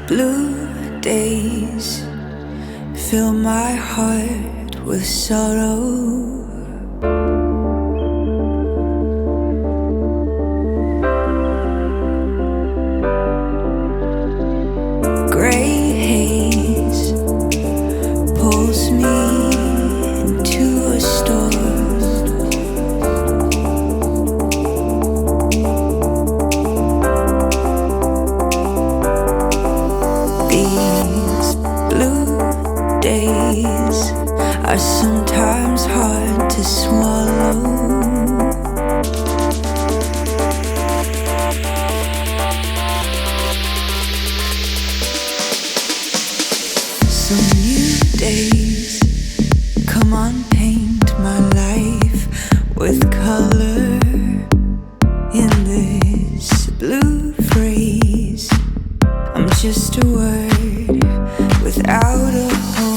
Blue days fill my heart with sorrow. Gray haze pulls me into a storm. These blue days are sometimes hard to swallow. So new days, come on, paint my life with color. In this blue phrase, I'm just a word without a home.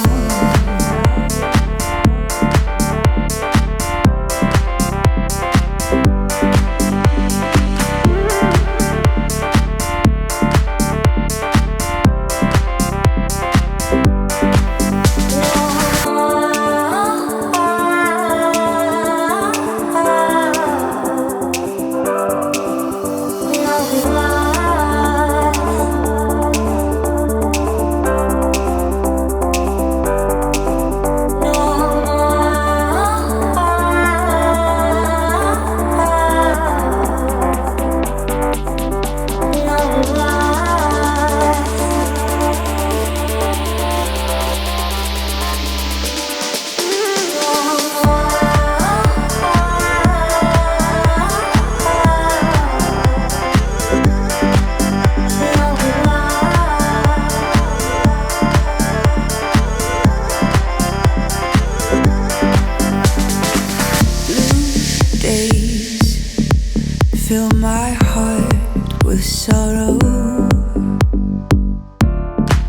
Fill my heart with sorrow.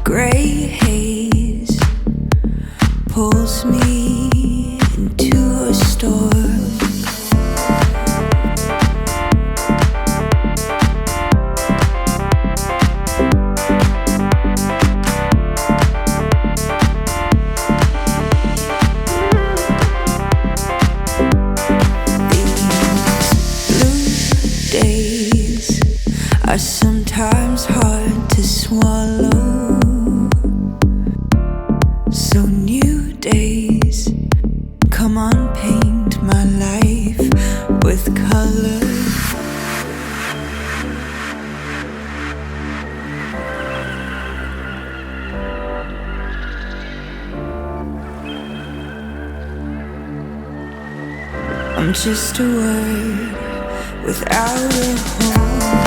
Gray haze pulls me into a storm. Days are sometimes hard to swallow. So new days, come on, paint my life with color. I'm just a word without a home.